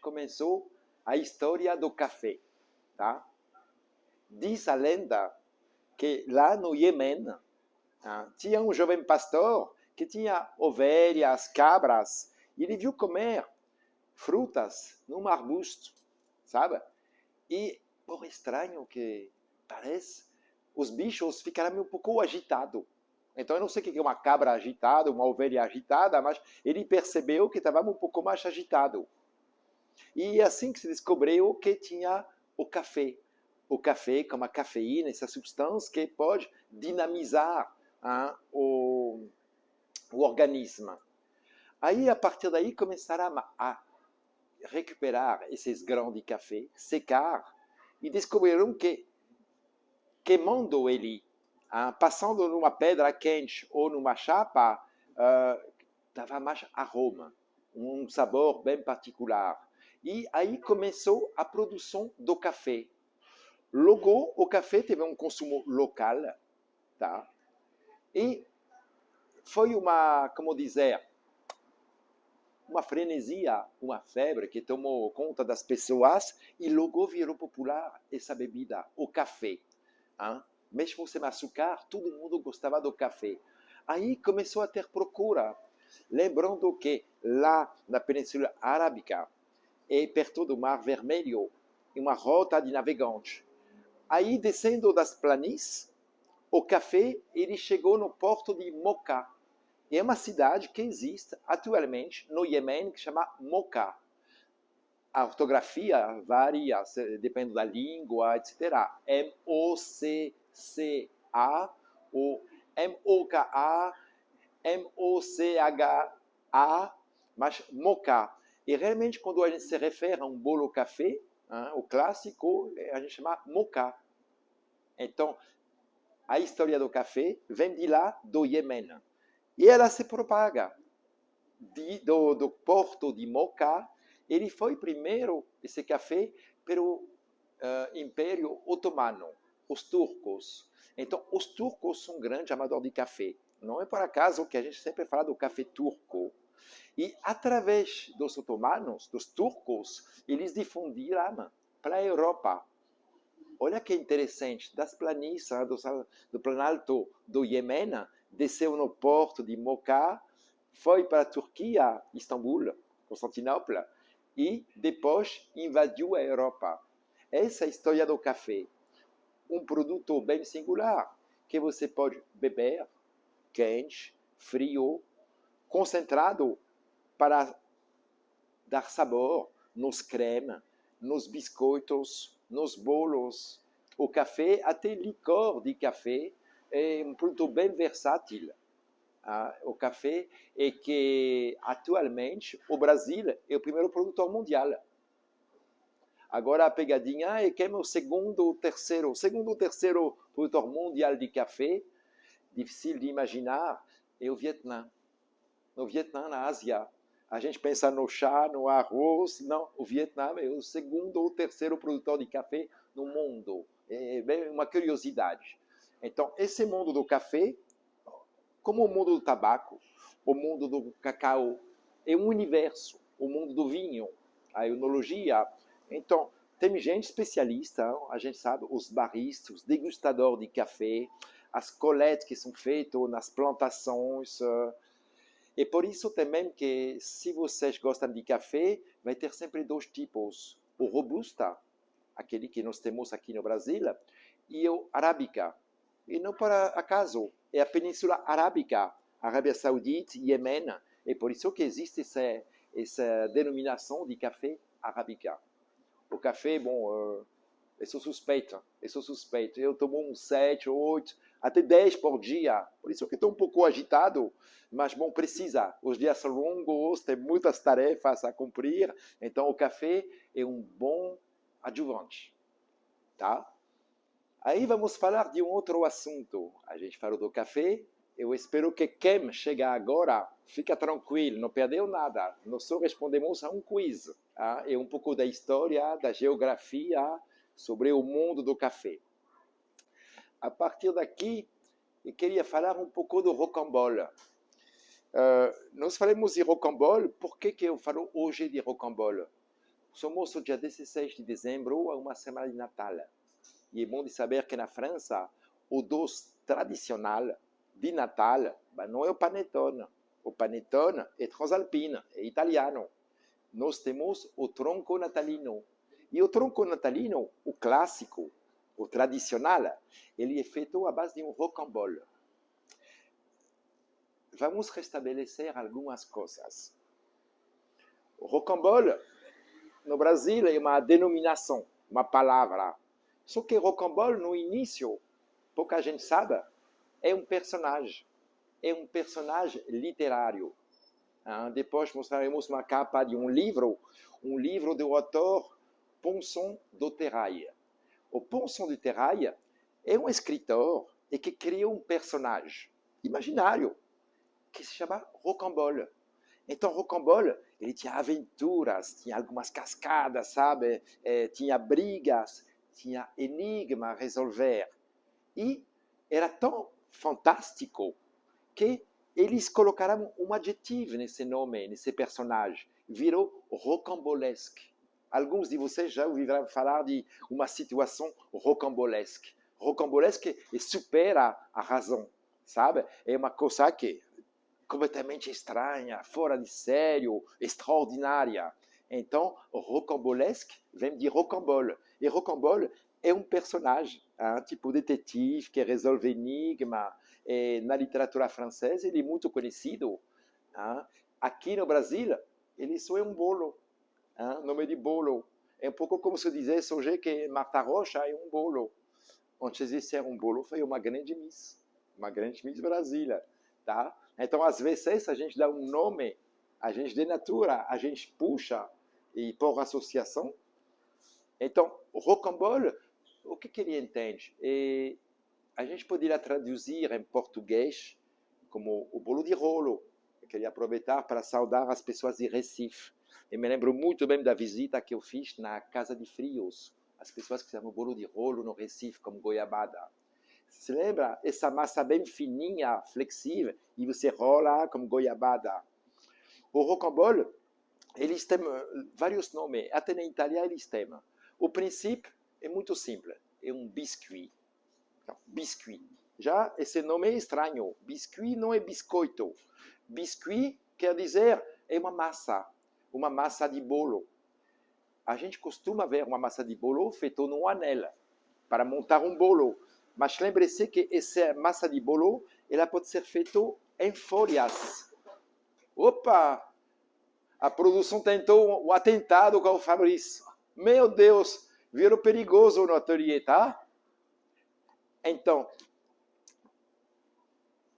começou a história do café, tá? Diz a lenda que lá no Iêmen tinha um jovem pastor que tinha ovelhas, cabras, e ele viu comer frutas num arbusto, sabe? E, por estranho que parece, os bichos ficaram um pouco agitados. Então, eu não sei o que é uma cabra agitada, uma ovelha agitada, mas ele percebeu que estava um pouco mais agitado. E assim que se descobriu que tinha o café. O café, como a cafeína, essa substância que pode dinamizar o organismo. Aí, a partir daí, começaram a recuperar esses grãos de café, secar, e descobriram que, queimando ele, passando numa pedra quente ou numa chapa, dava mais aroma, um sabor bem particular. E aí começou a produção do café. Logo, o café teve um consumo local, tá? E foi uma, como dizer, uma frenesia, uma febre que tomou conta das pessoas e logo virou popular essa bebida, o café. Mesmo sem açúcar, todo mundo gostava do café. Aí começou a ter procura. Lembrando que lá na Península Arábica, e perto do Mar Vermelho, uma rota de navegantes. Aí, descendo das planícies, o café ele chegou no porto de Mocha. E é uma cidade que existe atualmente no Iêmen, que se chama Mocha. A ortografia varia, depende da língua, etc. M-O-C-C-A, ou M-O-K-A, M-O-C-H-A, mas Mocha. E realmente, quando a gente se refere a um bolo café, o clássico, a gente chama Mocha. Então, a história do café vem de lá, do Iêmen. E ela se propaga do porto de Mocha. Ele foi primeiro, esse café, pelo Império Otomano, os turcos. Então, os turcos são grandes amadores de café. Não é por acaso que a gente sempre fala do café turco. E, através dos otomanos, dos turcos, eles difundiram para a Europa. Olha que interessante, das planícies do Planalto do Iêmen, desceu no porto de Mocha, foi para a Turquia, Istambul, Constantinopla, e depois invadiu a Europa. Essa é a história do café. Um produto bem singular, que você pode beber, quente, frio, concentrado, para dar sabor nos cremes, nos biscoitos, nos bolos. O café, até licor de café, é um produto bem versátil. O café é que, atualmente, o Brasil é o primeiro produtor mundial. Agora, a pegadinha é quem é o segundo ou terceiro produtor mundial de café. Difícil de imaginar, é o Vietnã. No Vietnã, na Ásia. A gente pensa no chá, no arroz. Não, o Vietnã é o segundo ou terceiro produtor de café no mundo. É bem uma curiosidade. Então, esse mundo do café, como o mundo do tabaco, o mundo do cacau, é um universo. O mundo do vinho, a enologia. Então, tem gente especialista, a gente sabe, os baristas, os degustadores de café, as coletas que são feitas nas plantações. E por isso também que, se vocês gostam de café, vai ter sempre dois tipos. O Robusta, aquele que nós temos aqui no Brasil, e o Arábica. E não por acaso, é a Península Arábica, Arábia Saudita, Iêmen. É por isso que existe essa denominação de café Arábica. O café, bom, eu sou suspeito. Eu tomo uns 7, 8, até 10 por dia. Por isso que estou um pouco agitado, mas bom, precisa. Os dias são longos, tem muitas tarefas a cumprir, então o café é um bom adjuvante, tá? Aí vamos falar de um outro assunto. A gente falou do café. Eu espero que quem chega agora fica tranquilo, não perdeu nada. Nós só respondemos a um quiz. É um pouco da história, da geografia, sobre o mundo do café. A partir daqui, eu queria falar um pouco do rocambole. Nós falamos de rocambole, por que eu falo hoje de rocambole? Somos o dia 16 de dezembro, a uma semana de Natal. E é bom de saber que na França, o doce tradicional de Natal não é o panettone. O panettone é transalpino, é italiano. Nós temos o tronco natalino. E o tronco natalino, o clássico, o tradicional, ele é feito à base de um rocambole. Vamos restabelecer algumas coisas. O rocambole, no Brasil, é uma denominação, uma palavra. Só que rocambole, no início, pouca gente sabe, é um personagem. É um personagem literário. Depois mostraremos uma capa de um livro do autor Ponson do Terrail. O Ponson do Terrail é um escritor e que criou um personagem imaginário que se chama Rocambole. Então, Rocambole, ele tinha aventuras, tinha algumas cascadas, sabe? Tinha brigas, tinha enigma a resolver. E era tão fantástico que eles colocaram um adjetivo nesse nome, nesse personagem. Virou rocambolesque. Alguns de vocês já ouviram falar de uma situação rocambolesque. Rocambolesque supera a razão, sabe? É uma coisa que completamente estranha, fora de sério, extraordinária. Então, rocambolesque vem de rocambole. E rocambole é um personagem, tipo detetive que resolve enigma. Na literatura francesa, ele é muito conhecido. Aqui no Brasil, ele só é um bolo. Nome de bolo. É um pouco como se dissesse hoje que Marta Rocha é um bolo. Antes de ser um bolo, foi uma grande Miss Brasília. Tá? Então, às vezes, a gente dá um nome, a gente denatura, a gente puxa e por associação. Então, o rocambole, o que ele entende? A gente poderia traduzir em português como o bolo de rolo. Eu queria aproveitar para saudar as pessoas de Recife. Eu me lembro muito bem da visita que eu fiz na Casa de Frios. As pessoas que fizeram o bolo de rolo no Recife, como goiabada. Se lembra? Essa massa bem fininha, flexível, e você rola como goiabada. O rocambole, eles têm vários nomes. Até na Itália eles têm. O princípio é muito simples. É um biscuit. Biscuit. Já esse nome é estranho. Biscuit não é biscoito. Biscuit quer dizer é uma massa de bolo. A gente costuma ver uma massa de bolo feita num anel para montar um bolo. Mas lembre-se que essa massa de bolo ela pode ser feita em folhas. Opa! A produção tentou o atentado com o Fabrício. Meu Deus! Virou perigoso no ateliê, tá? Então,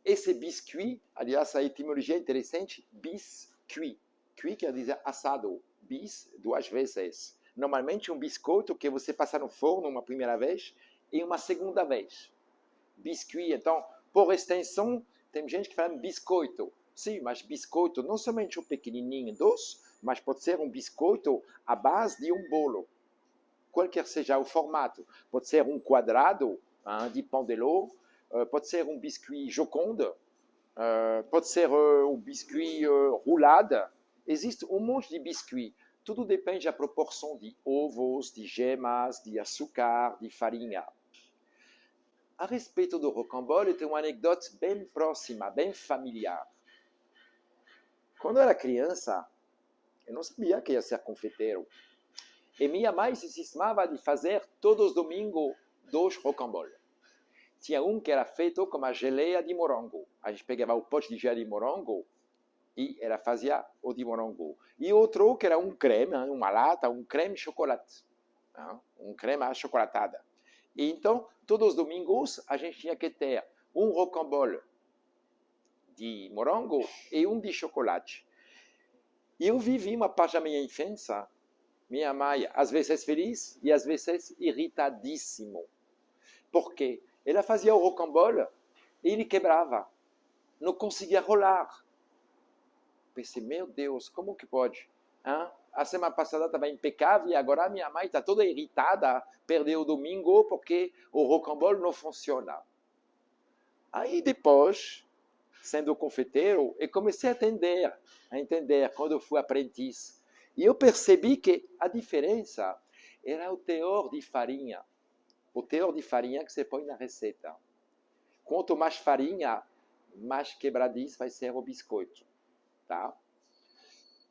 esse biscuit, aliás, a etimologia é interessante, biscuit. Cuit quer dizer assado. Bis, duas vezes. Normalmente um biscoito que você passa no forno uma primeira vez e uma segunda vez. Biscuit, então, por extensão, tem gente que fala biscoito. Sim, mas biscoito não somente um pequenininho doce, mas pode ser um biscoito à base de um bolo. Qualquer seja o formato. Pode ser um quadrado de pão de ló, pode ser um biscuit joconde, pode ser um biscuit roulade. Existe um monte de biscuits. Tudo depende da proporção de ovos, de gemas, de açúcar, de farinha. A respeito do rocambole, tem uma anedota bem próxima, bem familiar. Quando eu era criança, eu não sabia que ia ser confeiteiro. E minha mãe se cismava de fazer todos os domingos 2 rocambole. Tinha um que era feito com a geleia de morango. A gente pegava o pote de geleia de morango e ela fazia o de morango. E outro que era um creme, uma lata, um creme chocolate. Um creme achocolatada. E então, todos os domingos, a gente tinha que ter um rocambole de morango e um de chocolate. E eu vivi uma parte da minha infância, minha mãe às vezes feliz e às vezes irritadíssimo. Por quê? Ela fazia o rocambole e ele quebrava. Não conseguia rolar. Pensei, meu Deus, como que pode? A semana passada estava impecável e agora minha mãe está toda irritada, perdeu o domingo porque o rocambole não funciona. Aí depois, sendo confeiteiro, eu comecei a entender quando eu fui aprendiz. E eu percebi que a diferença era o teor de farinha. O teor de farinha que você põe na receita. Quanto mais farinha, mais quebradiço vai ser o biscoito. Tá?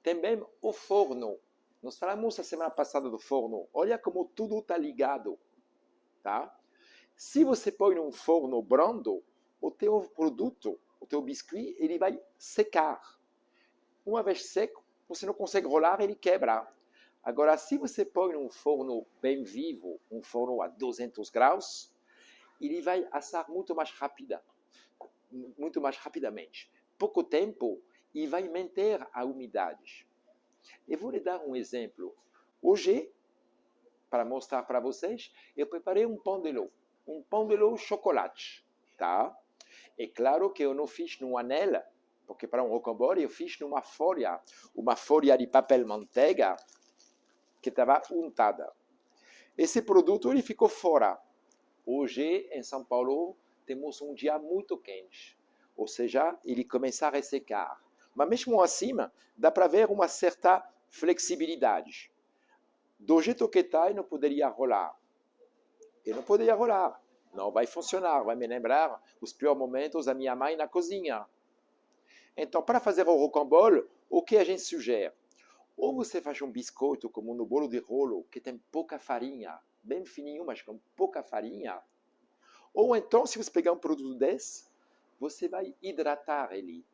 Também o forno. Nós falamos a semana passada do forno. Olha como tudo está ligado. Tá? Se você põe num forno brando, o teu produto, o teu biscuit, ele vai secar. Uma vez seco, você não consegue rolar, ele quebra. Agora, se você põe num forno bem vivo, um forno a 200 graus, ele vai assar muito mais rapidamente. Pouco tempo e vai manter a umidade. Eu vou lhe dar um exemplo. Hoje, para mostrar para vocês, eu preparei um pão de ló. Um pão de ló chocolate. Tá? É claro que eu não fiz num anel, porque para um rocambole eu fiz numa folha. Uma folha de papel manteiga que estava untada. Esse produto ele ficou fora. Hoje, em São Paulo, temos um dia muito quente. Ou seja, ele começa a ressecar. Mas mesmo assim, dá para ver uma certa flexibilidade. Do jeito que está, eu não poderia rolar. Eu não poderia rolar. Não vai funcionar. Vai me lembrar os piores momentos da minha mãe na cozinha. Então, para fazer o rocambole, o que a gente sugere? Ou você faz um biscoito como no bolo de rolo, que tem pouca farinha, bem fininho, mas com pouca farinha. Ou então, se você pegar um produto desse, você vai hidratar ele.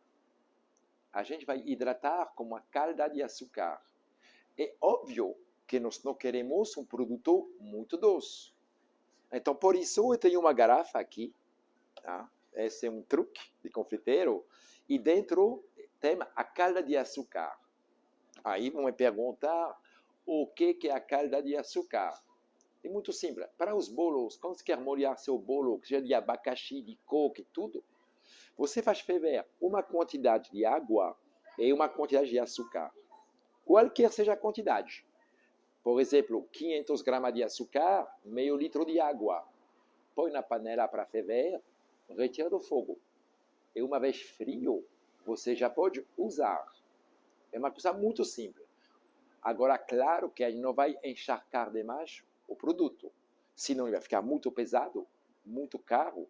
A gente vai hidratar com uma calda de açúcar. É óbvio que nós não queremos um produto muito doce. Então, por isso, eu tenho uma garrafa aqui. Tá? Esse é um truque de confeiteiro. E dentro tem a calda de açúcar. Aí vão me perguntar o que é a calda de açúcar. É muito simples. Para os bolos, quando você quer molhar seu bolo, que seja de abacaxi, de coco e tudo, você faz ferver uma quantidade de água e uma quantidade de açúcar. Qualquer seja a quantidade. Por exemplo, 500 gramas de açúcar, meio litro de água. Põe na panela para ferver, retira do fogo. E uma vez frio, você já pode usar. É uma coisa muito simples. Agora, claro que a gente não vai encharcar demais o produto. Senão ele vai ficar muito pesado, muito caro.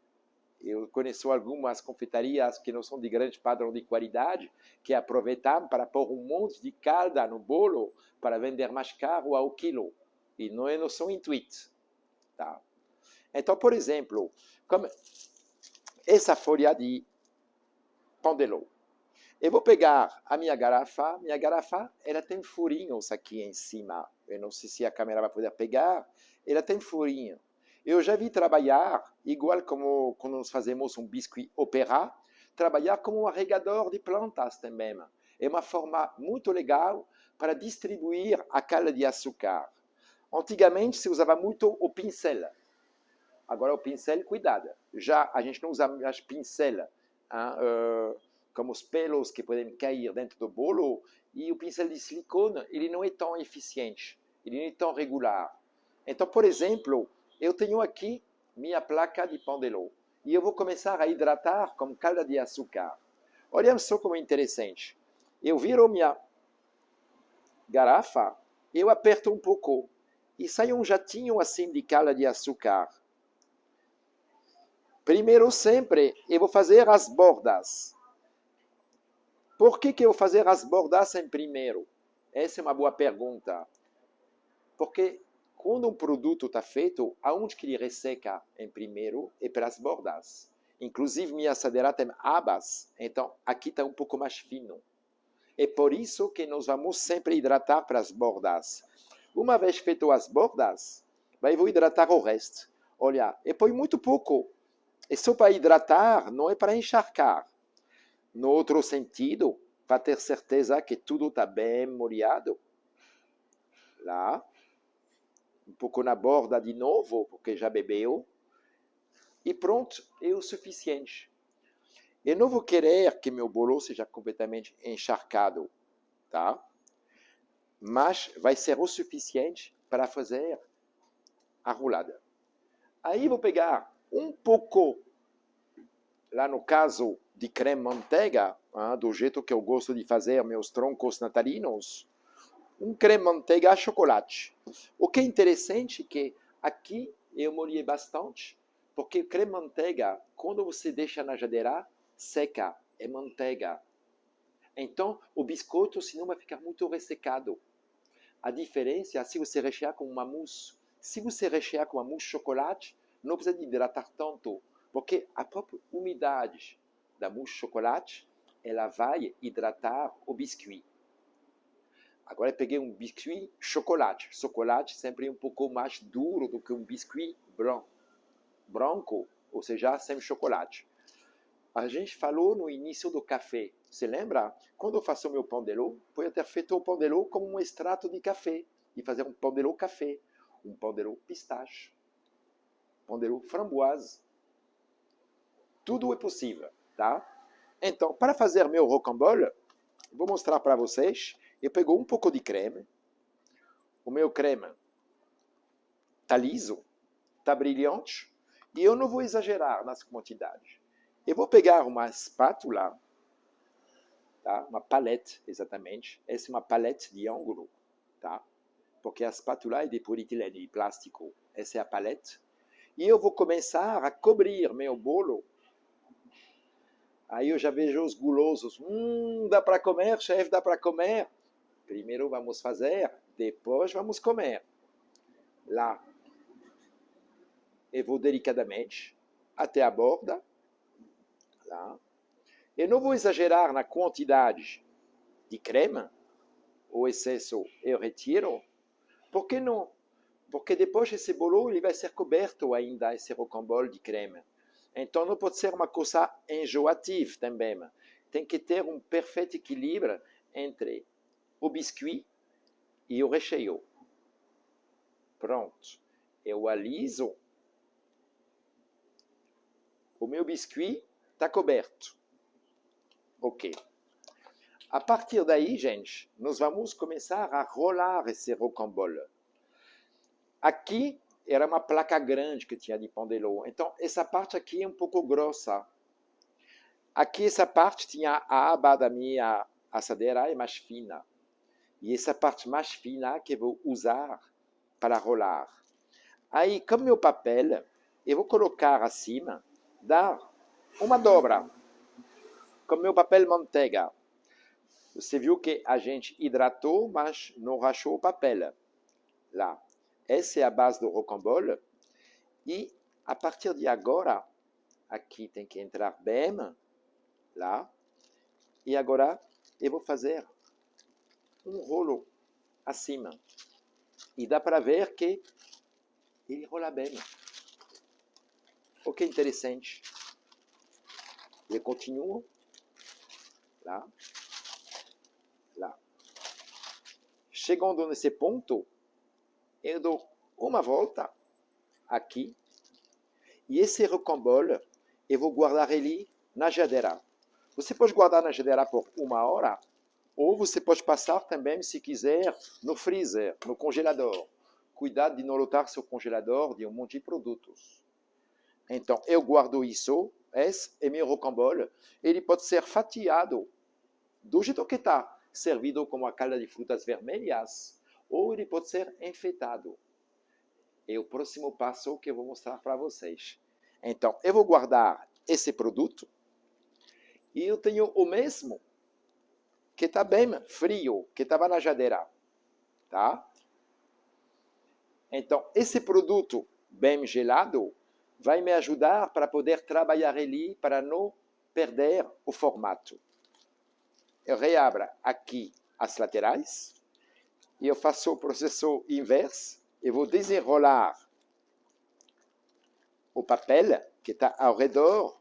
Eu conheço algumas confeitarias que não são de grande padrão de qualidade, que aproveitam para pôr um monte de calda no bolo para vender mais caro ao quilo. E não é nosso intuito. Tá? Então, por exemplo, como essa folha de pão de ló. Eu vou pegar a minha garrafa ela tem furinhos aqui em cima. Eu não sei se a câmera vai poder pegar. Ela tem furinho. Eu já vi trabalhar, igual como quando nós fazemos um biscuit opéra, trabalhar como um regador de plantas também. É uma forma muito legal para distribuir a calda de açúcar. Antigamente se usava muito o pincel. Agora o pincel, cuidado. Já a gente não usa mais pincel, como os pelos que podem cair dentro do bolo, e o pincel de silicone, ele não é tão eficiente, ele não é tão regular. Então, por exemplo, eu tenho aqui minha placa de pão de ló, e eu vou começar a hidratar com calda de açúcar. Olha só como é interessante. Eu viro minha garrafa, eu aperto um pouco, e sai um jatinho assim de calda de açúcar. Primeiro sempre, eu vou fazer as bordas. Por que eu vou fazer as bordas em primeiro? Essa é uma boa pergunta. Porque quando um produto está feito, aonde que ele resseca em primeiro é pelas bordas. Inclusive, minha assadeira tem abas, então aqui está um pouco mais fino. É por isso que nós vamos sempre hidratar para as bordas. Uma vez feito as bordas, eu vou hidratar o resto. Olha, e põe muito pouco. É só para hidratar, não é para encharcar. No outro sentido, para ter certeza que tudo está bem molhado. Lá. Um pouco na borda de novo, porque já bebeu. E pronto, é o suficiente. Eu não vou querer que meu bolo seja completamente encharcado. Tá? Mas vai ser o suficiente para fazer a rolada. Aí vou pegar um pouco, lá no caso de creme manteiga, do jeito que eu gosto de fazer meus troncos natalinos, um creme manteiga a chocolate. O que é interessante é que aqui eu molhei bastante, porque o creme manteiga, quando você deixa na geladeira, seca, é manteiga. Então, o biscoito, senão, vai ficar muito ressecado. A diferença é se você rechear com uma mousse. Se você rechear com uma mousse de chocolate, não precisa de hidratar tanto, porque a própria umidade da mousse de chocolate, ela vai hidratar o biscuit. Agora eu peguei um biscuit chocolate. Chocolate sempre é um pouco mais duro do que um biscuit branco, ou seja, sem chocolate. A gente falou no início do café. Você lembra? Quando eu faço o meu pão de ló, podia ter feito o pão de ló como um extrato de café e fazer um pão de ló café, um pão de ló pistache, um pão de ló framboise. Tudo é possível, tá? Então, para fazer meu rocambole, vou mostrar para vocês. Eu pego um pouco de creme. O meu creme está liso, está brilhante, e eu não vou exagerar nas quantidades. Eu vou pegar uma espátula, tá? Uma palete, exatamente. Essa é uma palete de ângulo, tá? Porque a espátula é de polietileno, de plástico. Essa é a palete. E eu vou começar a cobrir meu bolo. Aí eu já vejo os gulosos. Dá para comer, chefe, dá para comer. Primeiro vamos fazer, depois vamos comer. Lá. Eu vou delicadamente até a borda. Lá. Eu não vou exagerar na quantidade de creme. O excesso eu retiro. Por que não? Porque depois esse bolo ele vai ser coberto ainda, esse rocambole de creme. Então não pode ser uma coisa enjoativa também. Tem que ter um perfeito equilíbrio entre o biscuit e o recheio. Pronto. Eu aliso. O meu biscuit está coberto. Ok. A partir daí, gente, nós vamos começar a rolar esse rocambole. Aqui era uma placa grande que tinha de pão de ló. Então, essa parte aqui é um pouco grossa. Aqui, essa parte tinha a aba da minha assadeira é mais fina. E essa parte mais fina que eu vou usar para rolar. Aí, com meu papel, eu vou colocar acima, dar uma dobra. Com meu papel manteiga. Você viu que a gente hidratou, mas não rachou o papel. Lá. Essa é a base do rocambole. E, a partir de agora, aqui tem que entrar bem, lá. E agora, eu vou fazer um rolo acima. E dá para ver que ele rola bem. O que é interessante. Eu continuo. Lá. Lá. Chegando nesse ponto, eu dou uma volta aqui. E esse rocambole, eu vou guardar ele na geladeira. Você pode guardar na geladeira por 1 hora, ou você pode passar também, se quiser, no freezer, no congelador. Cuidado de não lotar seu congelador de um monte de produtos. Então, eu guardo isso, esse é meu rocambole. Ele pode ser fatiado do jeito que está, servido como a calda de frutas vermelhas, ou ele pode ser enfeitado. É o próximo passo que eu vou mostrar para vocês. Então, eu vou guardar esse produto e eu tenho o mesmo que está bem frio, que estava na geladeira. Tá? Então, esse produto bem gelado vai me ajudar para poder trabalhar ele, para não perder o formato. Eu reabro aqui as laterais e eu faço o processo inverso. Eu vou desenrolar o papel que está ao redor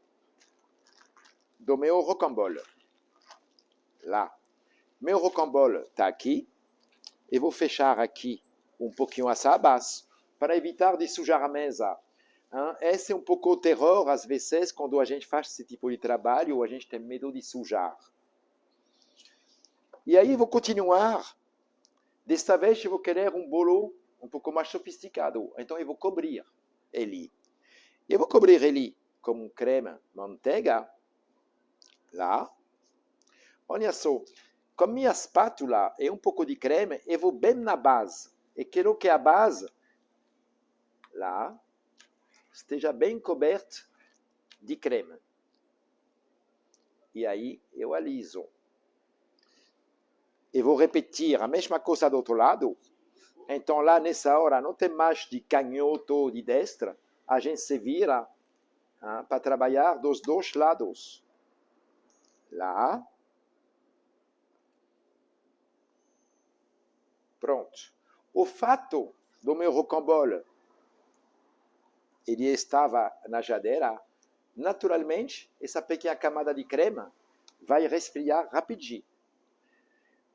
do meu rocambole. Lá. Meu rocambole está aqui. Eu vou fechar aqui um pouquinho essa base para evitar de sujar a mesa. Esse é um pouco o terror, às vezes, quando a gente faz esse tipo de trabalho, a gente tem medo de sujar. E aí vou continuar. Desta vez eu vou querer um bolo um pouco mais sofisticado. Então eu vou cobrir ele. Eu vou cobrir ele com um creme manteiga. Lá. Olha só. com minha espátula e um pouco de creme, eu vou bem na base. E quero que a base, lá, esteja bem coberta de creme. E aí eu aliso. E vou repetir a mesma coisa do outro lado. Então lá nessa hora não tem mais de canhoto ou de destra. A gente se vira para trabalhar dos dois lados. Lá. Pronto. O fato do meu rocambole, ele estava na geladeira, naturalmente, essa pequena camada de creme vai resfriar rapidinho.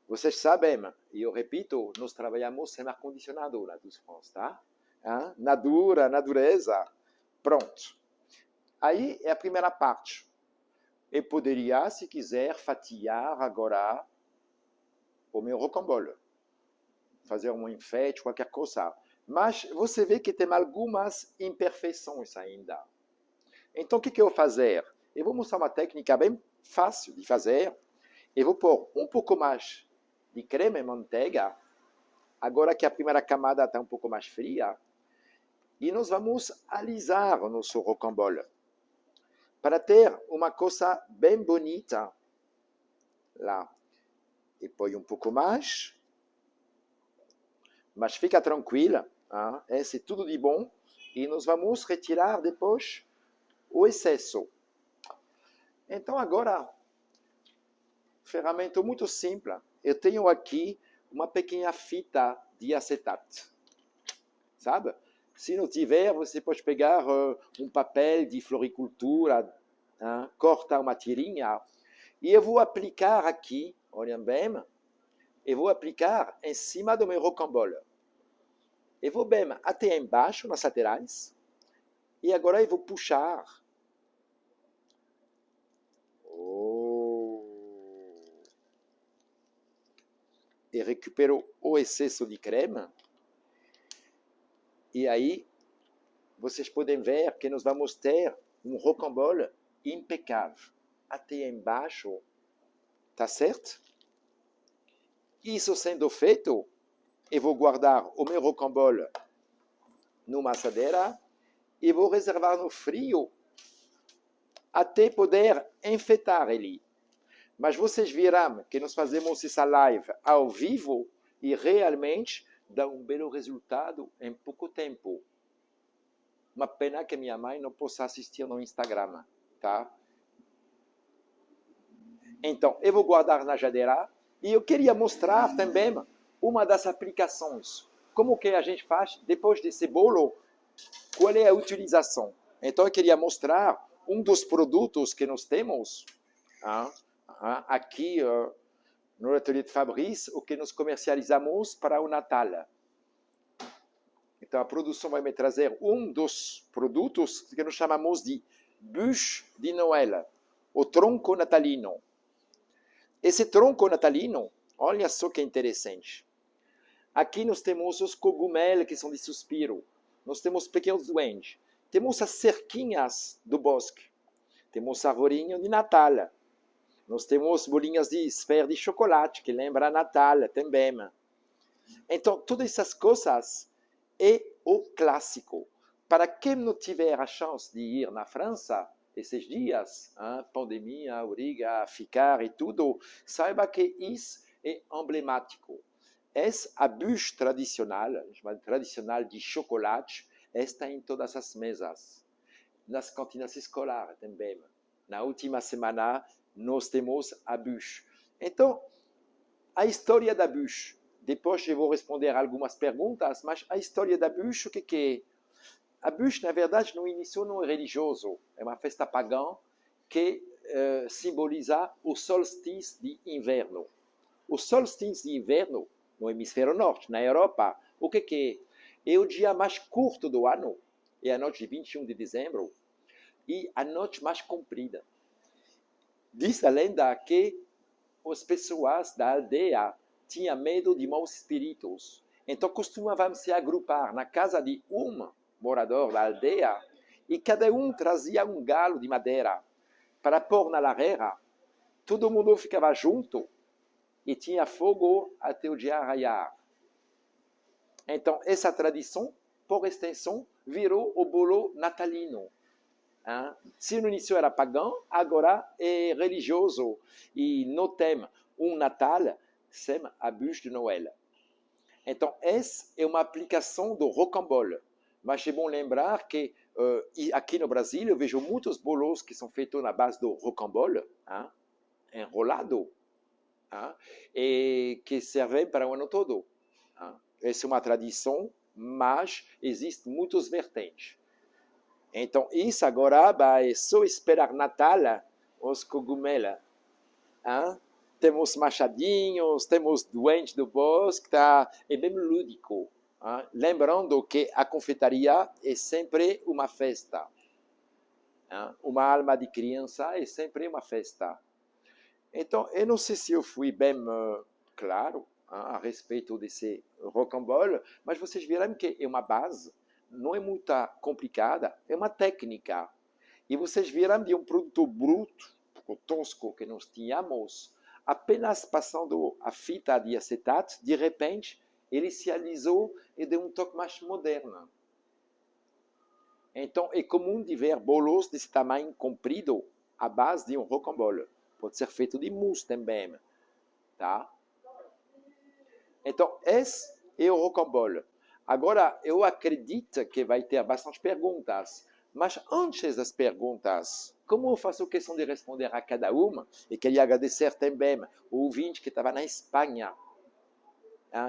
Vocês sabem, e eu repito, nós trabalhamos sem ar-condicionado na dos France, tá? Na natureza. Pronto. Aí é a primeira parte. Eu poderia, se quiser, fatiar agora o meu rocambole. Fazer um enfeite, qualquer coisa. Mas você vê que tem algumas imperfeições ainda. Então, o que eu vou fazer? Eu vou mostrar uma técnica bem fácil de fazer. Eu vou pôr um pouco mais de creme e manteiga, agora que a primeira camada está um pouco mais fria, e nós vamos alisar o nosso rocambole, para ter uma coisa bem bonita. Lá. E põe um pouco mais, mas fica tranquila, esse é tudo de bom, e nós vamos retirar depois o excesso. Então agora, ferramenta muito simples. Eu tenho aqui uma pequena fita de acetato. Sabe? Se não tiver, você pode pegar um papel de floricultura, corta uma tirinha, e eu vou aplicar aqui, olhem bem, eu vou aplicar em cima do meu rocambole. Eu vou bem até embaixo, nas laterais, e agora eu vou puxar. E recupero o excesso de creme. E aí, vocês podem ver que nós vamos ter um rocambole impecável. Até embaixo, tá certo? Isso sendo feito, eu vou guardar o meu rocambole numa assadeira e vou reservar no frio até poder enfeitar ele. Mas vocês verão que nós fazemos essa live ao vivo e realmente dá um belo resultado em pouco tempo. Uma pena que minha mãe não possa assistir no Instagram, tá? Então, eu vou guardar na geladeira e eu queria mostrar também uma das aplicações. Como que a gente faz depois desse bolo? Qual é a utilização? Então, eu queria mostrar um dos produtos que nós temos aqui no ateliê de Fabrice, o que nós comercializamos para o Natal. Então, a produção vai me trazer um dos produtos que nós chamamos de bûche de Noël, o tronco natalino. Esse tronco natalino, olha só que interessante. Aqui nós temos os cogumelos que são de suspiro. Nós temos pequenos duendes. Temos as cerquinhas do bosque. Temos arvorinho de Natal. Nós temos bolinhas de esfera de chocolate, que lembra Natal também. Então, todas essas coisas é o clássico. Para quem não tiver a chance de ir na França esses dias, pandemia obriga a ficar e tudo, saiba que isso é emblemático. Essa a bûche tradicional de chocolate, está em todas as mesas. Nas cantinas escolares também. Na última semana, nós temos a bûche. Então, a história da bûche. Depois eu vou responder algumas perguntas, mas a história da bûche, o que é? A bûche, na verdade, no início não é religioso. É uma festa pagã que simboliza o solstício de inverno. O solstício de inverno, no hemisfério norte, na Europa, o que é? É o dia mais curto do ano. É a noite de 21 de dezembro. E a noite mais comprida. Diz a lenda que as pessoas da aldeia tinham medo de maus espíritos. Então costumavam se agrupar na casa de um morador da aldeia e cada um trazia um galo de madeira para pôr na lareira. Todo mundo ficava junto e tinha fogo até o dia raiar. Então, essa tradição, por extensão, virou o bolo natalino. Se no início era pagão, agora é religioso. E no tema um Natal, sem a bûche de Noël. Então, essa é uma aplicação do rocambole. Mas é bom lembrar que aqui no Brasil eu vejo muitos bolos que são feitos na base do rocambole, enrolado, e que servem para o ano todo. Essa é uma tradição, mas existem muitas vertentes. Então, isso agora é só esperar Natal, os cogumelos. Temos machadinhos, temos doentes do bosque, é bem lúdico. Lembrando que a confeitaria é sempre uma festa. Uma alma de criança é sempre uma festa. Então, eu não sei se eu fui bem claro a respeito desse rocambole, mas vocês viram que é uma base, não é muito complicada, é uma técnica. E vocês viram de um produto bruto, tosco que nós tínhamos, apenas passando a fita de acetato, de repente, ele se alisou e deu um toque mais moderno. Então, é comum de ver bolos desse tamanho comprido à base de um rocambole. Pode ser feito de mousse também. Tá? Então, esse é o rocambole. Agora, eu acredito que vai ter bastante perguntas. Mas antes das perguntas, como eu faço questão de responder a cada uma, e queria agradecer também o ouvinte que estava na Espanha,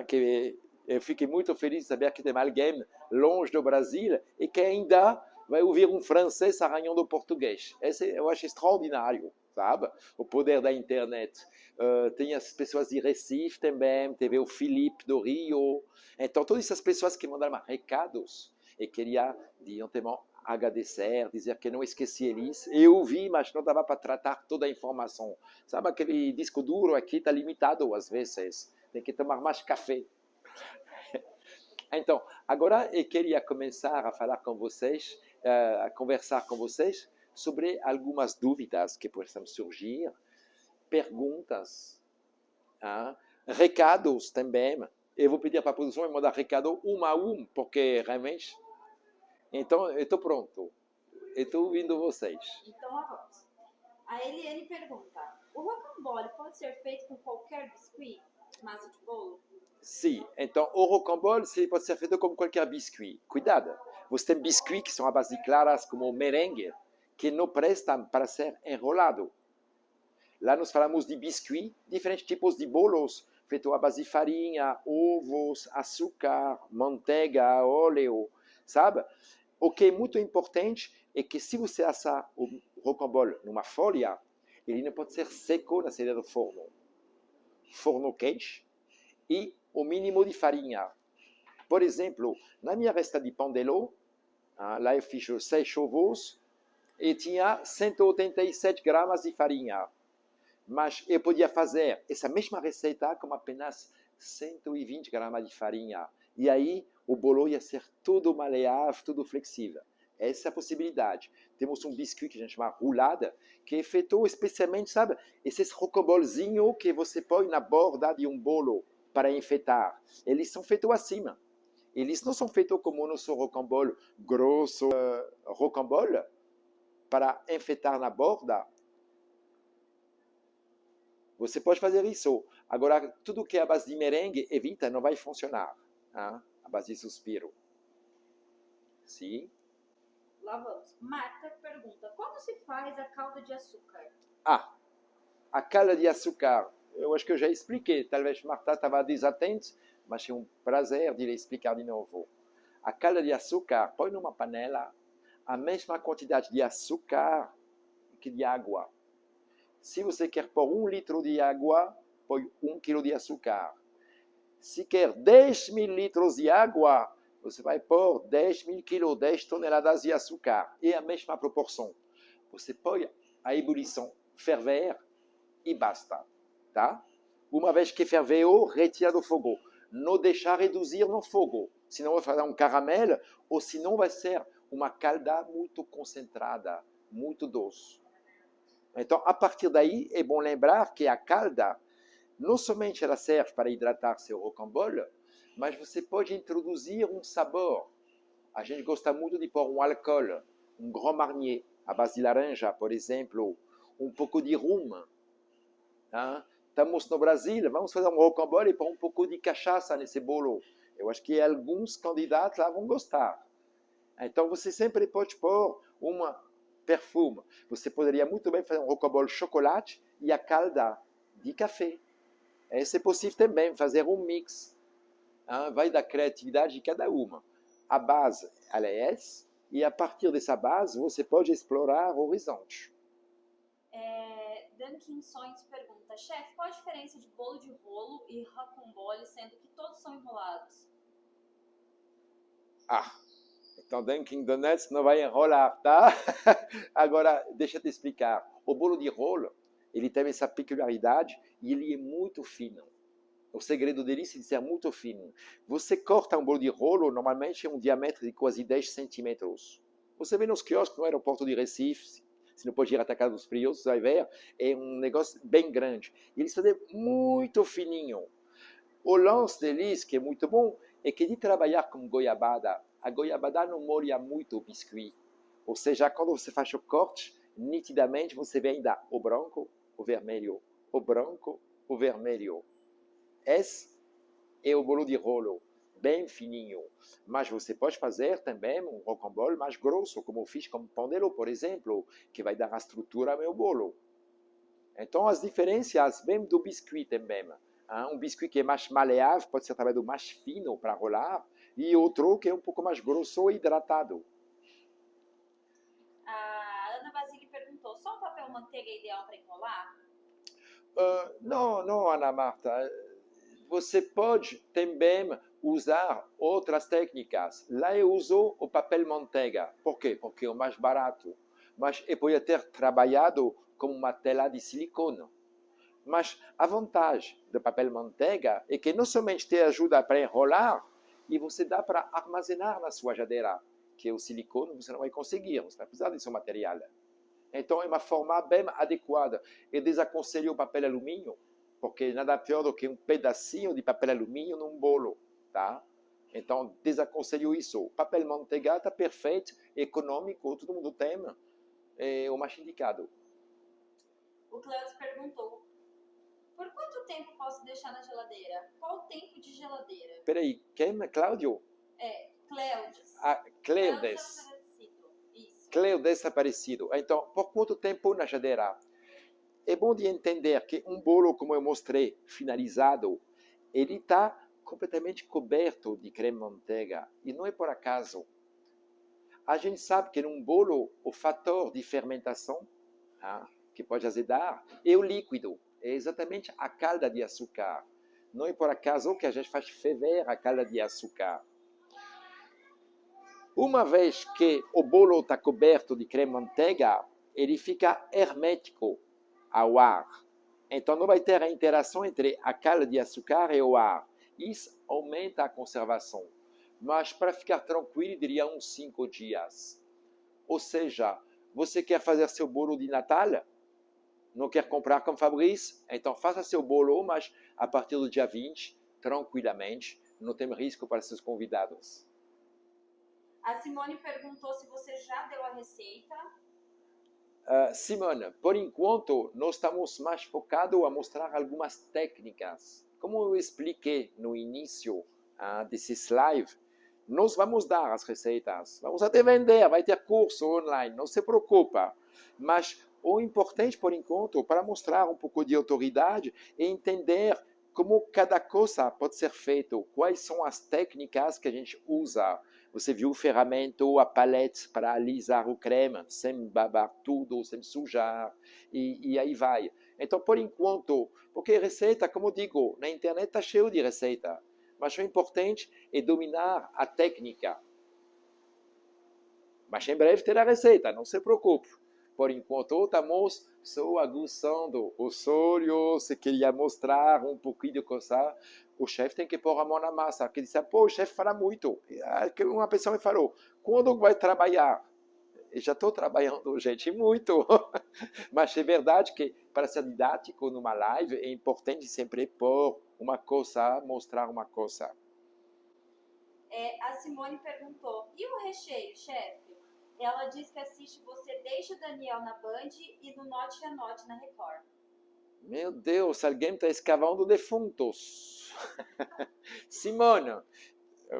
que eu fiquei muito feliz de saber que tem alguém longe do Brasil e que ainda vai ouvir um francês arranhando português. Eu acho extraordinário, sabe? O poder da internet. Tem as pessoas de Recife também, teve o Felipe do Rio. Então, todas essas pessoas que mandaram recados, e queria, de antemão, agradecer, dizer que não esqueci eles. Eu ouvi, mas não dava para tratar toda a informação. Sabe, aquele disco duro aqui está limitado às vezes. Tem que tomar mais café. Então, agora eu queria começar a falar com vocês, a conversar com vocês sobre algumas dúvidas que possam surgir, perguntas, recados também. Eu vou pedir para a produção me mandar recado um a um, porque realmente... Então, eu estou pronto. Eu estou ouvindo vocês. Então, vamos. A Eliane pergunta, o rocambole pode ser feito com qualquer biscuit, massa de bolo? Sim, então o rocambole pode ser feito com qualquer biscuit. Cuidado, você tem biscuits que são à base de claras, como o merengue, que não prestam para ser enrolado. Lá nós falamos de biscuit, diferentes tipos de bolos, feitos à base de farinha, ovos, açúcar, manteiga, óleo, sabe? O que é muito importante é que se você assar o rocambole numa folha, ele não pode ser seco na saída do forno. Forno quente e o mínimo de farinha. Por exemplo, na minha resta de pão de ló, lá eu fiz 6 ovos e tinha 187 gramas de farinha. Mas eu podia fazer essa mesma receita com apenas 120 gramas de farinha. E aí o bolo ia ser tudo maleável, tudo flexível. Essa é a possibilidade. Temos um biscuit que a gente chama roulade, que é feito especialmente, sabe, esses rocambolezinhos que você põe na borda de um bolo para enfeitar. Eles são feitos assim. Eles não são feitos como o nosso rocambole grosso, rocambole, para enfeitar na borda. Você pode fazer isso. Agora, tudo que é a base de merengue, evita, não vai funcionar. A base de suspiro. Sim? Lá vamos. Marta pergunta, como se faz a calda de açúcar? A calda de açúcar, eu acho que eu já expliquei. Talvez Marta estava desatenta, mas é um prazer de lhe explicar de novo. A calda de açúcar, põe numa panela a mesma quantidade de açúcar que de água. Se você quer pôr 1 litro de água, põe 1 quilo de açúcar. Se quer 10 mil litros de água, você vai pôr 10 mil quilos, 10 toneladas de açúcar. É a mesma proporção. Você põe a ebulição, ferver e basta. Tá? Uma vez que ferveu, retira do fogo. Não deixar reduzir no fogo. Senão vai fazer um caramelo, ou senão vai ser uma calda muito concentrada, muito doce. Então, a partir daí, é bom lembrar que a calda não somente ela serve para hidratar seu rocambole, mas você pode introduzir um sabor. A gente gosta muito de pôr um álcool, um Grand Marnier, à base de laranja, por exemplo, um pouco de rum. Hein? Estamos no Brasil, vamos fazer um rocambole e pôr um pouco de cachaça nesse bolo. Eu acho que alguns candidatos lá vão gostar. Então, você sempre pode pôr um perfume. Você poderia muito bem fazer um rocambole chocolate e a calda de café. É possível também fazer um mix. Vai da criatividade de cada uma. A base, ela é essa, e a partir dessa base, você pode explorar horizontes. Duncan Sonhos pergunta, chefe, qual a diferença de bolo de rolo e rocambole, sendo que todos são enrolados? Então Dunkin' Donuts não vai enrolar, tá? Agora, deixa eu te explicar. O bolo de rolo, ele tem essa peculiaridade e ele é muito fino. O segredo dele é ser muito fino. Você corta um bolo de rolo, normalmente é um diâmetro de quase 10 centímetros. Você vê nos quiosques no aeroporto de Recife, se não pode ir até a casa dos frios, você vai ver, é um negócio bem grande. Eles fazem muito fininho. O lance deles, que é muito bom, é que de trabalhar com goiabada, a goiabada não molha muito o biscuit. Ou seja, quando você faz o corte, nitidamente você vê ainda o branco, o vermelho, o branco, o vermelho. Esse é o bolo de rolo, bem fininho. Mas você pode fazer também um rocambole mais grosso, como eu fiz com pandelo, por exemplo, que vai dar a estrutura ao meu bolo. Então, as diferenças vêm do biscuit também. Um biscuit que é mais maleável, pode ser talvez mais fino para rolar, e outro que é um pouco mais grosso e hidratado. A Ana Basile perguntou, só o papel manteiga é ideal para enrolar? Não, Ana Marta. Você pode também usar outras técnicas. Lá eu uso o papel manteiga. Por quê? Porque é o mais barato. Mas eu podia ter trabalhado com uma tela de silicone. Mas a vantagem do papel manteiga é que não somente te ajuda para enrolar, e você dá para armazenar na sua geladeira, que o silicone você não vai conseguir, você vai precisar desse material. Então é uma forma bem adequada. Eu desaconselho o papel alumínio, porque nada pior do que um pedacinho de papel alumínio num bolo, tá? Então desaconselho isso. O papel manteiga está perfeito, econômico, todo mundo tem, é o mais indicado. O Cleus perguntou, por quanto tempo posso deixar na geladeira? Qual o tempo de geladeira? Peraí, quem? Cláudio? Cleudes. Cleudes. Cleudes Aparecido. Então, por quanto tempo na geladeira? É bom de entender que um bolo, como eu mostrei, finalizado, ele está completamente coberto de creme manteiga. E não é por acaso. A gente sabe que num bolo, o fator de fermentação, que pode azedar, é o líquido. É exatamente a calda de açúcar. Não é por acaso que a gente faz ferver a calda de açúcar. Uma vez que o bolo está coberto de creme manteiga, ele fica hermético ao ar. Então não vai ter a interação entre a calda de açúcar e o ar. Isso aumenta a conservação. Mas para ficar tranquilo, diria uns 5 dias. Ou seja, você quer fazer seu bolo de Natal? Não quer comprar com Fabrício? Então faça seu bolo, mas a partir do dia 20, tranquilamente, não tem risco para seus convidados. A Simone perguntou se você já deu a receita. Simone, por enquanto, nós estamos mais focados a mostrar algumas técnicas. Como eu expliquei no início desses live, nós vamos dar as receitas. Vamos até vender, vai ter curso online, não se preocupa. Mas o importante, por enquanto, para mostrar um pouco de autoridade, é entender como cada coisa pode ser feita, quais são as técnicas que a gente usa. Você viu o ferramenta, a palete para alisar o creme, sem babar tudo, sem sujar, e aí vai. Então, por enquanto, porque receita, como eu digo, na internet está cheio de receita, mas o importante é dominar a técnica. Mas em breve terá receita, não se preocupe. Por enquanto, estamos só aguçando os olhos, se queria mostrar um pouquinho de coisa. O chefe tem que pôr a mão na massa. Porque disse, pô, o chefe fala muito. Uma pessoa me falou, quando vai trabalhar? E já estou trabalhando, gente, muito. Mas é verdade que, para ser didático numa live, é importante sempre pôr uma coisa, mostrar uma coisa. A Simone perguntou, e o recheio, chefe? Ela diz que assiste você desde o Daniel na Band e no Note a Note na Record. Meu Deus, alguém está escavando defuntos. Simone,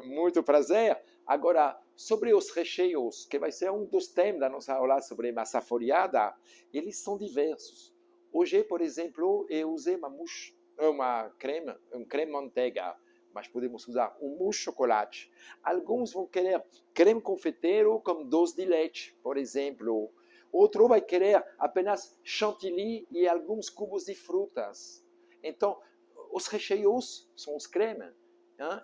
muito prazer. Agora, sobre os recheios, que vai ser um dos temas da nossa aula sobre massa folhada, eles são diversos. Hoje, por exemplo, eu usei um creme manteiga, mas podemos usar um mousse chocolate. Alguns vão querer creme confeiteiro com doce de leite, por exemplo. Outro vai querer apenas chantilly e alguns cubos de frutas. Então, os recheios são os cremes.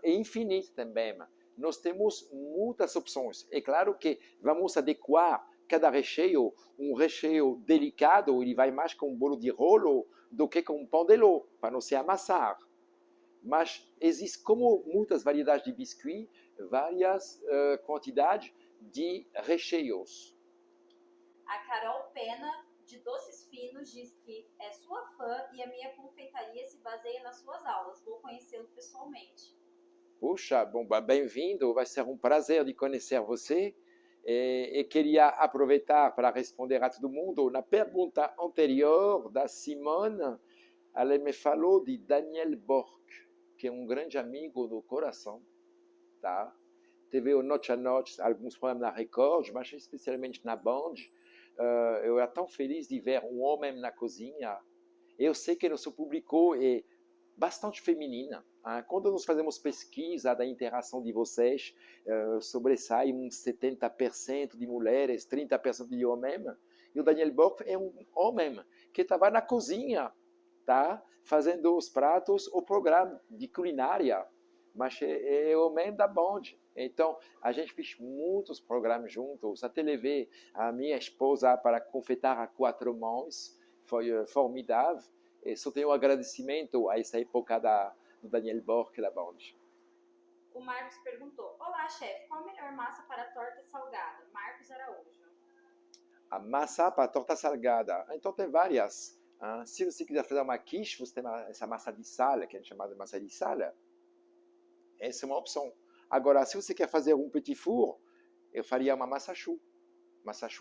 É infinito também. Nós temos muitas opções. É claro que vamos adequar cada recheio, um recheio delicado, ele vai mais com um bolo de rolo do que com um pão de ló, para não se amassar. Mas existe, como muitas variedades de biscuit, várias quantidades de recheios. A Carol Pena, de Doces Finos, diz que é sua fã e a minha confeitaria se baseia nas suas aulas. Vou conhecê-lo pessoalmente. Puxa, bom, bem-vindo, vai ser um prazer de conhecer você. E queria aproveitar para responder a todo mundo. Na pergunta anterior da Simone, ela me falou de Daniel Bork, que é um grande amigo do coração. Tá? Teve o Noite a Noite, alguns programas na Record, mas especialmente na Band. Eu era tão feliz de ver um homem na cozinha. Eu sei que nosso público é bastante feminina. Quando nós fazemos pesquisa da interação de vocês, sobressai uns 70% de mulheres, 30% de homens. E o Daniel Bork é um homem que estava na cozinha, tá? Fazendo os pratos, o programa de culinária. Mas é homem da Band. Então, a gente fez muitos programas juntos. Até levei a minha esposa para confeitar a 4 mãos. Foi formidável. E só tenho agradecimento a essa época do Daniel Bork da Band. O Marcos perguntou, olá, chefe, qual a melhor massa para torta salgada? Marcos Araújo. A massa para torta salgada. Então, tem várias. Se você quiser fazer uma quiche, você tem essa massa de sal, que a gente chama de massa de sal. Essa é uma opção. Agora, se você quer fazer um petit four, eu faria uma massa choux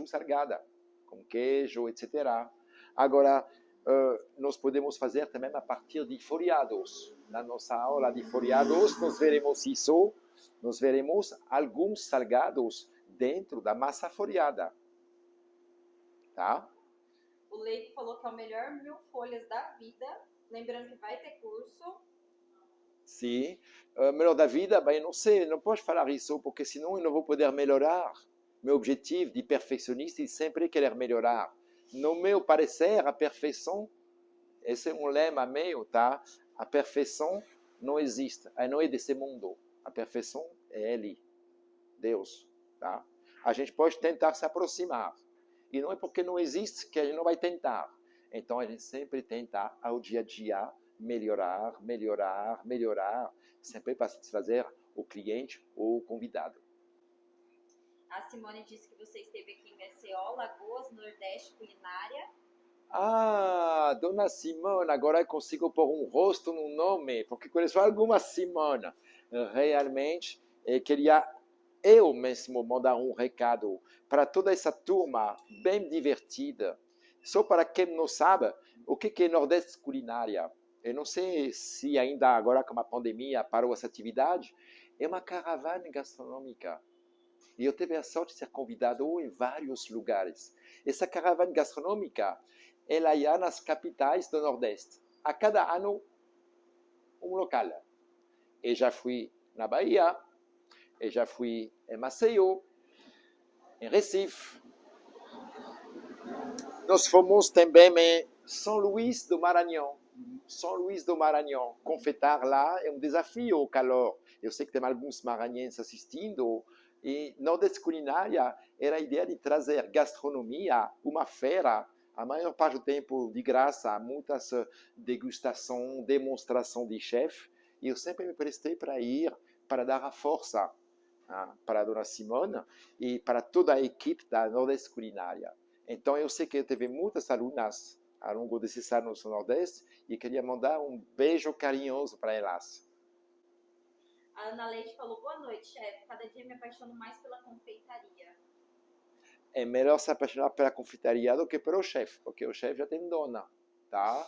salgada, com queijo, etc. Agora, nós podemos fazer também a partir de folhados. Na nossa aula de folhados, nós veremos isso, nós veremos alguns salgados dentro da massa folhada. Tá? O Leite falou que é o melhor 1000 folhas da vida. Lembrando que vai ter curso. Sim. Melhor da vida, bem, não sei, não posso falar isso, porque senão eu não vou poder melhorar. Meu objetivo de perfeccionista é sempre querer melhorar. No meu parecer, a perfeição, esse é um lema meu, tá? A perfeição não existe, não é desse mundo. A perfeição é Ele, Deus, tá? A gente pode tentar se aproximar. E não é porque não existe que a gente não vai tentar. Então, a gente sempre tenta, ao dia a dia, melhorar, sempre para satisfazer o cliente ou o convidado. A Simone disse que você esteve aqui em Maceió, Lagoas, Nordeste Culinária. Dona Simone, agora eu consigo pôr um rosto no nome, porque conheço alguma Simone. Realmente, queria eu mesmo mandar um recado para toda essa turma bem divertida. Só para quem não sabe, o que é Nordeste Culinária? Eu não sei se ainda agora com a pandemia parou essa atividade. É uma caravana gastronômica. E eu tive a sorte de ser convidado em vários lugares. Essa caravana gastronômica, ela ia nas capitais do Nordeste. A cada ano, um local. Eu já fui na Bahia, eu já fui em Maceió, em Recife. Nós fomos também em São Luís do Maranhão. São Luís do Maranhão. Confeitar lá é um desafio, o calor. Eu sei que tem alguns maranhenses assistindo. E Nordeste Culinária era a ideia de trazer gastronomia, uma feira, a maior parte do tempo de graça, muitas degustações, demonstração de chefe. E eu sempre me prestei para ir, para dar a força para a dona Simone e para toda a equipe da Nordeste Culinária. Então, eu sei que teve muitas alunas ao longo desses anos no Nordeste e queria mandar um beijo carinhoso para elas. A Ana Leite falou, boa noite, chefe. Cada dia me apaixono mais pela confeitaria. É melhor se apaixonar pela confeitaria do que pelo chefe, porque o chefe já tem dona, tá?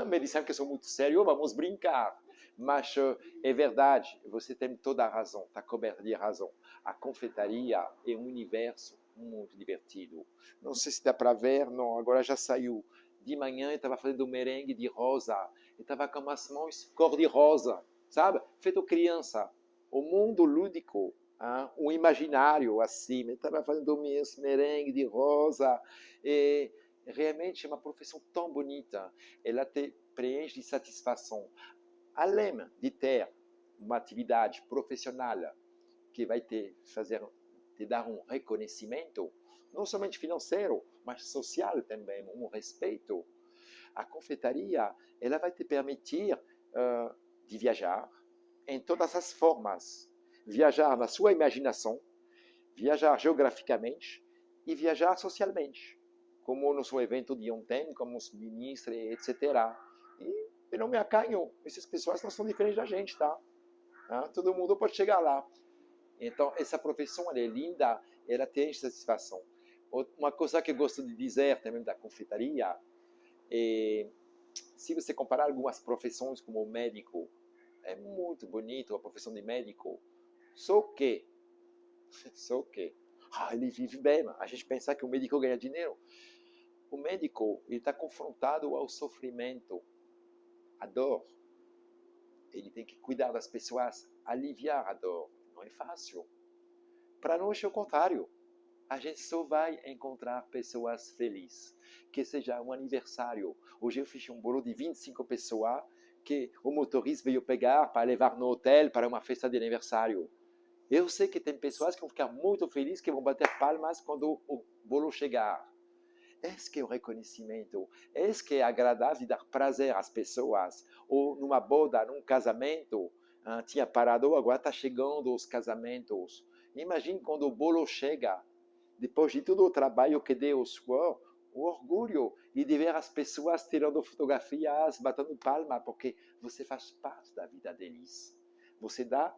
Me disseram que eu sou muito sério, vamos brincar. Mas é verdade, você tem toda a razão, está coberto de razão. A confeitaria é um universo muito divertido. Não sei se dá para ver, não, agora já saiu. De manhã eu estava fazendo merengue de rosa, eu estava com as mãos cor de rosa, sabe? Feito criança. O mundo lúdico, o imaginário assim, eu estava fazendo meus merengue de rosa. E realmente é uma profissão tão bonita, ela te preenche de satisfação. Além de ter uma atividade profissional que vai te dar um reconhecimento, não somente financeiro, mas social também, um respeito. A confeitaria, ela vai te permitir de viajar em todas as formas. Viajar na sua imaginação, viajar geograficamente e viajar socialmente, como no seu evento de ontem, como os ministros, etc. E eu não me acanho, essas pessoas não são diferentes da gente, tá? Todo mundo pode chegar lá. Então, essa profissão ela é linda, ela tem satisfação. Uma coisa que eu gosto de dizer também da confeitaria é, se você comparar algumas profissões como o médico, é muito bonito a profissão de médico, só que ele vive bem. A gente pensa que o médico ganha dinheiro. O médico está confrontado ao sofrimento, à dor. Ele tem que cuidar das pessoas, aliviar a dor. Não é fácil. Para nós é o contrário. A gente só vai encontrar pessoas felizes. Que seja um aniversário. Hoje eu fiz um bolo de 25 pessoas que o motorista veio pegar para levar no hotel para uma festa de aniversário. Eu sei que tem pessoas que vão ficar muito felizes, que vão bater palmas quando o bolo chegar. Esse que é o reconhecimento. Esse que é agradável e dar prazer às pessoas. Ou numa boda, num casamento, tinha parado, agora está chegando os casamentos. Imagine quando o bolo chega, depois de todo o trabalho que deu o suor, o orgulho e de ver as pessoas tirando fotografias, batendo palma, porque você faz parte da vida deles. Você dá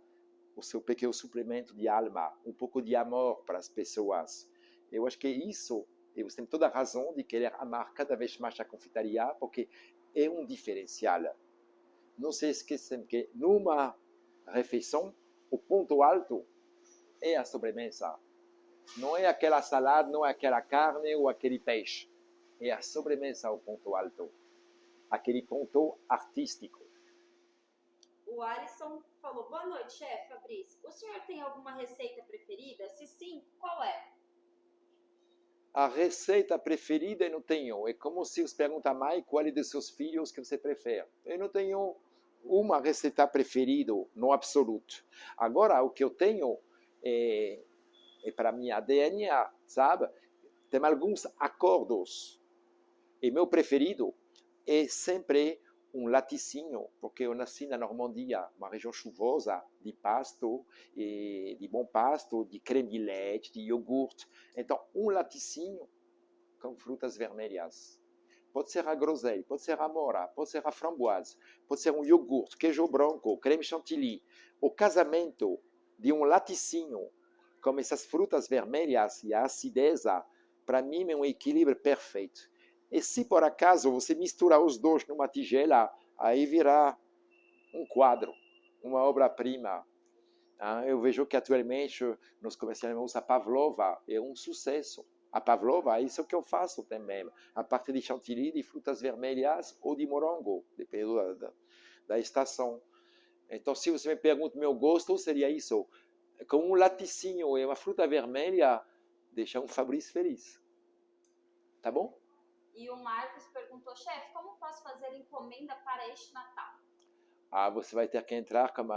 o seu pequeno suplemento de alma, um pouco de amor para as pessoas. Eu acho que isso, eu tenho toda a razão de querer amar cada vez mais a confeitaria, porque é um diferencial. Não se esqueçam que numa refeição, o ponto alto é a sobremesa. Não é aquela salada, não é aquela carne ou aquele peixe. É a sobremesa o ponto alto. Aquele ponto artístico. O Alisson falou, boa noite, chefe Fabrício. O senhor tem alguma receita preferida? Se sim, qual é? A receita preferida eu não tenho. É como se você pergunta a mãe qual é dos seus filhos que você prefere. Eu não tenho uma receita preferida, no absoluto. Agora, o que eu tenho é para mim ADN, sabe? Tem alguns acordos. E meu preferido é sempre um laticínio, porque eu nasci na Normandia, uma região chuvosa, de pasto, de bom pasto, de creme de leite, de iogurte. Então, um laticínio com frutas vermelhas. Pode ser a groselha, pode ser a mora, pode ser a framboise, pode ser um iogurte, queijo branco, creme chantilly. O casamento de um laticínio com essas frutas vermelhas e a acidez, para mim é um equilíbrio perfeito. E se por acaso você mistura os dois numa tigela, aí virá um quadro, uma obra-prima. Eu vejo que atualmente nos comerciais a pavlova é um sucesso. A pavlova é isso que eu faço também, a partir de chantilly, de frutas vermelhas ou de morango, dependendo da estação. Então, se você me pergunta meu gosto, seria isso. Com um laticínio e uma fruta vermelha, deixa um Fabrício feliz. Tá bom? E o Marcos perguntou, chefe, como posso fazer encomenda para este Natal? Você vai ter que entrar como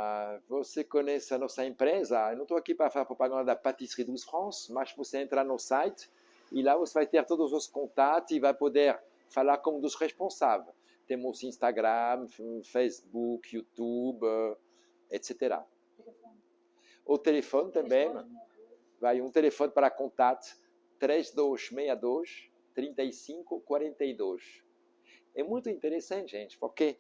você conhece a nossa empresa. Eu não estou aqui para fazer propaganda da Pâtisserie Douce France, mas você entra no site e lá você vai ter todos os contatos e vai poder falar com um dos responsáveis. Temos Instagram, Facebook, YouTube, etc. O telefone também, vai um telefone para contato 3262-3542. É muito interessante, gente, porque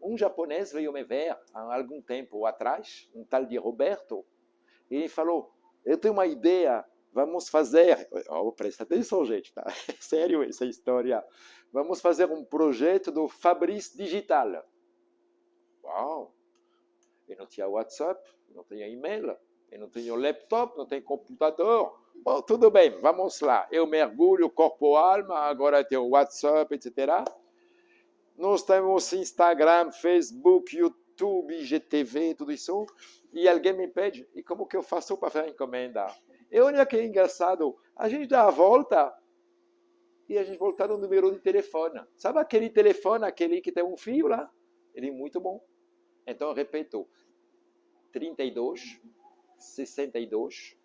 um japonês veio me ver há algum tempo atrás, um tal de Roberto, e ele falou, eu tenho uma ideia, vamos fazer... Oh, presta atenção, gente, tá? É sério essa história. Vamos fazer um projeto do Fabris Digital. Uau! Eu não tinha WhatsApp, não tinha e-mail, eu não tinha laptop, não tenho computador. Bom, tudo bem, vamos lá. Eu mergulho corpo-alma, agora tenho WhatsApp, etc. Nós temos Instagram, Facebook, YouTube, IGTV, tudo isso. E alguém me pede, e como que eu faço para fazer encomenda? E olha que engraçado, a gente dá a volta e a gente volta no número de telefone. Sabe aquele telefone, aquele que tem um fio lá? Ele é muito bom. Então, eu repito, 32, 62,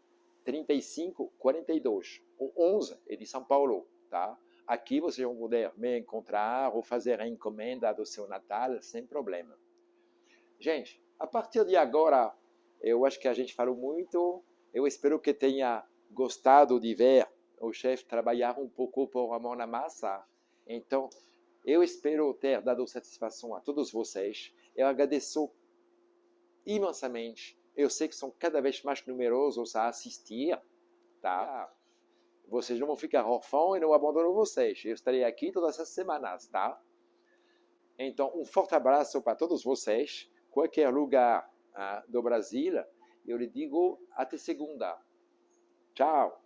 35, 42. O 11 é de São Paulo, tá? Aqui vocês vão poder me encontrar ou fazer a encomenda do seu Natal sem problema. Gente, a partir de agora, eu acho que a gente falou muito. Eu espero que tenha gostado de ver o chefe trabalhar um pouco por a mão na massa. Então, eu espero ter dado satisfação a todos vocês. Eu agradeço imensamente. Eu sei que são cada vez mais numerosos a assistir, tá? Vocês não vão ficar órfãos e não abandono vocês. Eu estarei aqui todas as semanas, tá? Então, um forte abraço para todos vocês, qualquer lugar do Brasil. Eu lhe digo até segunda. Tchau!